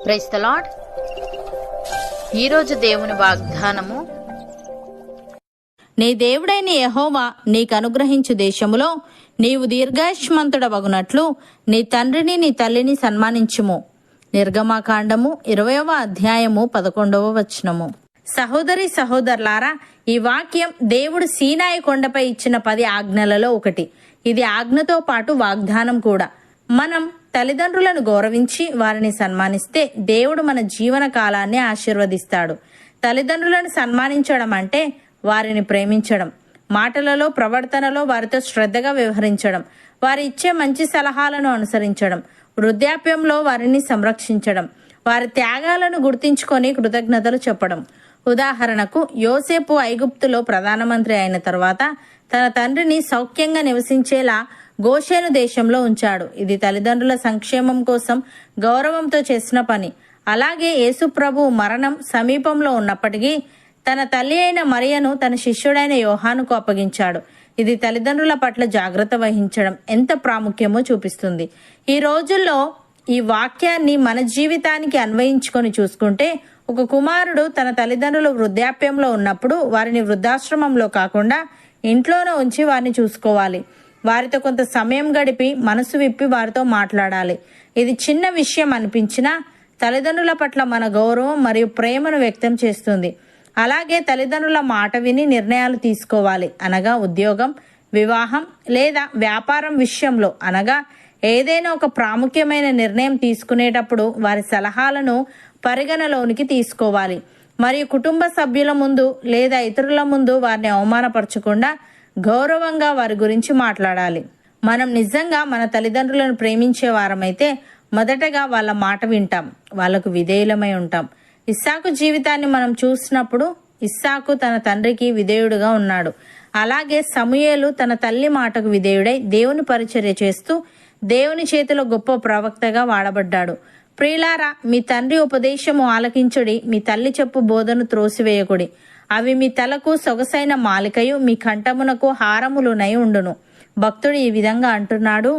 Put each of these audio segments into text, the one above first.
Praise the lord. ఈరోజు దేవుని వాగ్దానము, నీ దేవుడైన యెహోవా నీకు అనుగ్రహించు దేశములో నీవు దీర్ఘాయుష్మంతుడవగునట్లు నీ తండ్రిని నీ తల్లిని సన్మానించుము. నిర్గమాకాండము 20వ అధ్యాయము 11వ వచనము. సహోదరి సహోదరులారా, ఈ వాక్యం దేవుడు సీనాయి కొండపై ఇచ్చిన 10 ఆజ్ఞలలో ఒకటి. ఇది ఆజ్ఞతో పాటు వాగ్దానం కూడా. మనం తల్లిదండ్రులను గౌరవించి వారిని సన్మానిస్తే దేవుడు మన జీవన కాలాన్ని ఆశీర్వదిస్తాడు. తల్లిదండ్రులను సన్మానించడం అంటే వారిని ప్రేమించడం, మాటలలో ప్రవర్తనలో వారితో శ్రద్ధగా వ్యవహరించడం, వారి ఇచ్చే మంచి సలహాలను అనుసరించడం, వృద్ధాప్యంలో వారిని సంరక్షించడం, వారి త్యాగాలను గుర్తించుకొని కృతజ్ఞతలు చెప్పడం. ఉదాహరణకు, యోసేపు ఐగుప్తులో ప్రధానమంత్రి అయిన తర్వాత తన తండ్రిని సౌఖ్యంగా నివసించేలా గోషేను దేశంలో ఉంచాడు. ఇది తల్లిదండ్రుల సంక్షేమం కోసం గౌరవంతో చేసిన పని. అలాగే యేసు ప్రభువు మరణం సమీపంలో ఉన్నప్పటికీ తన తల్లి అయిన మరియను తన శిష్యుడైన యోహానుకు అప్పగించాడు. ఇది తల్లిదండ్రుల పట్ల జాగ్రత్త వహించడం ఎంత ప్రాముఖ్యమో చూపిస్తుంది. ఈ రోజుల్లో ఈ వాక్యాన్ని మన జీవితానికి అన్వయించుకొని చూసుకుంటే, ఒక కుమారుడు తన తల్లిదండ్రులు వృద్ధాప్యంలో ఉన్నప్పుడు వారిని వృద్ధాశ్రమంలో కాకుండా ఇంట్లోనే ఉంచి వారిని చూసుకోవాలి. వారితో కొంత సమయం గడిపి మనసు విప్పి వారితో మాట్లాడాలి. ఇది చిన్న విషయం అనిపించినా తల్లిదండ్రుల పట్ల మన గౌరవం మరియు ప్రేమను వ్యక్తం చేస్తుంది. అలాగే తల్లిదండ్రుల మాట విని నిర్ణయాలు తీసుకోవాలి. అనగా ఉద్యోగం, వివాహం లేదా వ్యాపారం విషయంలో, అనగా ఏదైనా ఒక ప్రాముఖ్యమైన నిర్ణయం తీసుకునేటప్పుడు వారి సలహాలను పరిగణలోనికి తీసుకోవాలి. మరియు కుటుంబ సభ్యుల ముందు లేదా ఇతరుల ముందు వారిని అవమానపరచకుండా గౌరవంగా వారి గురించి మాట్లాడాలి. మనం నిజంగా మన తల్లిదండ్రులను ప్రేమించే వారమైతే మొదటగా వాళ్ళ మాట వింటాం, వాళ్లకు విధేయులమై ఉంటాం. ఇస్సాకు జీవితాన్ని మనం చూసినప్పుడు ఇస్సాకు తన తండ్రికి విధేయుడుగా ఉన్నాడు. అలాగే సమూయేలు తన తల్లి మాటకు విధేయుడై దేవుని పరిచర్య చేస్తూ దేవుని చేతిలో గొప్ప ప్రవక్తగా వాడబడ్డాడు. ప్రియులారా, మీ తండ్రి ఉపదేశము ఆలకించుడి, మీ తల్లి చెప్పు బోధను త్రోసివేయకుడి. అవి మీ తలకు సొగసైన మాలికయు మీ కంఠమునకు హారములునై ఉండును. భక్తుడు ఈ విధంగా అంటున్నాడు,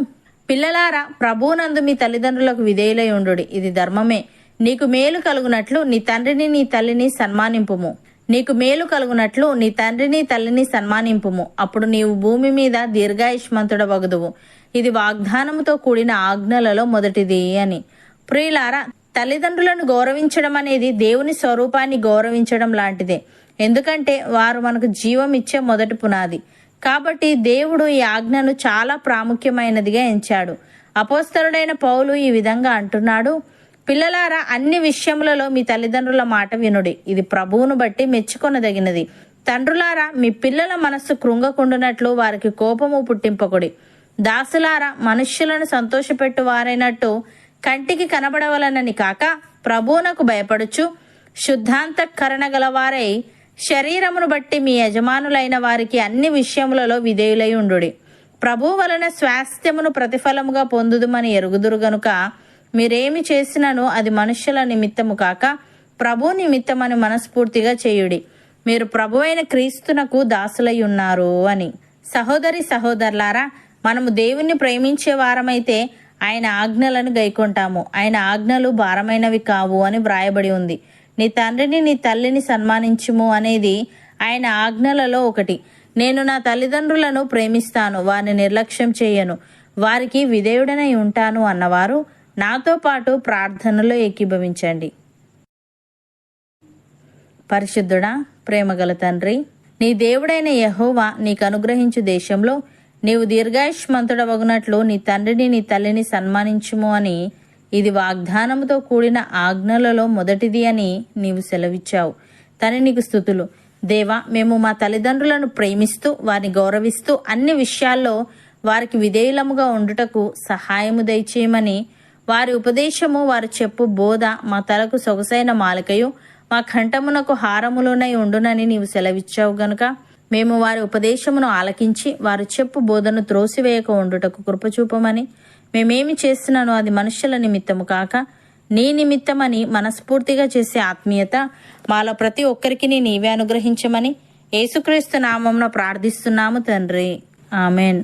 పిల్లలారా, ప్రభువునందు మీ తల్లిదండ్రులకు విధేయులై ఉండుడి, ఇది ధర్మమే. నీకు మేలు కలుగునట్లు నీ తండ్రిని నీ తల్లిని సన్మానింపుము. నీకు మేలు కలుగునట్లు నీ తండ్రిని తల్లిని సన్మానింపుము. అప్పుడు నీవు భూమి మీద దీర్ఘాయుష్మంతుడవగుదువు. ఇది వాగ్దానముతో కూడిన ఆజ్ఞలలో మొదటిది అని. ప్రియులారా, తల్లిదండ్రులను గౌరవించడం అనేది దేవుని స్వరూపాన్ని గౌరవించడం లాంటిదే. ఎందుకంటే వారు మనకు జీవం ఇచ్చే మొదటి పునాది. కాబట్టి దేవుడు ఈ ఆజ్ఞను చాలా ప్రాముఖ్యమైనదిగా ఎంచాడు. అపోస్తలుడైన పౌలు ఈ విధంగా అంటున్నాడు, పిల్లలారా, అన్ని విషయములలో మీ తల్లిదండ్రుల మాట వినుడి, ఇది ప్రభువును బట్టి మెచ్చుకొనదగినది. తండ్రులారా, మీ పిల్లల మనస్సు కృంగకుండునట్లు వారికి కోపము పుట్టింపకుడి. దాసులారా, మనుష్యులను సంతోషపెట్టు వారైనట్టు కంటికి కనబడవలనని కాక ప్రభువునకు భయపడుచు శుద్ధాంతఃకరణ గలవారై శరీరమును బట్టి మీ యజమానులైన వారికి అన్ని విషయములలో విధేయులై ఉండుడి. ప్రభువు వలన స్వాస్థ్యమును ప్రతిఫలముగా పొందుదుమని ఎరుగుదురు గనుక మీరేమి చేసినను అది మనుష్యుల నిమిత్తము కాక ప్రభు నిమిత్తమని మనస్ఫూర్తిగా చేయుడి. మీరు ప్రభువైన క్రీస్తునకు దాసులై ఉన్నారు అని. సహోదరి సహోదరులారా, మనము దేవుణ్ణి ప్రేమించే వారమైతే ఆయన ఆజ్ఞలను గైకొంటాము. ఆయన ఆజ్ఞలు భారమైనవి కావు అని వ్రాయబడి ఉంది. నీ తండ్రిని నీ తల్లిని సన్మానించుము అనేది ఆయన ఆజ్ఞలలో ఒకటి. నేను నా తల్లిదండ్రులను ప్రేమిస్తాను, వారిని నిర్లక్ష్యం చేయను, వారికి విధేయుడనై ఉంటాను అన్నవారు నాతో పాటు ప్రార్థనలో ఏకీభవించండి. పరిశుద్ధుడా, ప్రేమగల తండ్రి, నీ దేవుడైన యెహోవా నీకు అనుగ్రహించు దేశంలో నీవు దీర్ఘాయుష్మంతుడవగునట్లు నీ తండ్రిని నీ తల్లిని సన్మానించుము అని, ఇది వాగ్దానముతో కూడిన ఆజ్ఞలలో మొదటిది అని నీవు సెలవిచ్చావు. తని నీకు స్తుతులు. దేవా, మేము మా తల్లిదండ్రులను ప్రేమిస్తూ వారిని గౌరవిస్తూ అన్ని విషయాల్లో వారికి విధేయులముగా ఉండుటకు సహాయము దయచేయమని, వారి ఉపదేశము వారు చెప్పు బోధ మా తలకు సొగసైన మాలికయు మా కంఠమునకు హారములునై ఉండునని నీవు సెలవిచ్చావు గనుక మేము వారి ఉపదేశమును ఆలకించి వారు చెప్పు బోధను త్రోసివేయక ఉండుటకు కృపచూపమని, మేమేమి చేస్తున్నానో అది మనుష్యుల నిమిత్తము కాక నీ నిమిత్తమని మనస్ఫూర్తిగా చేసే ఆత్మీయత మాలో ప్రతి ఒక్కరికి నీవే అనుగ్రహించమని యేసుక్రీస్తు నామమున ప్రార్థిస్తున్నాము తండ్రి. ఆమెన్.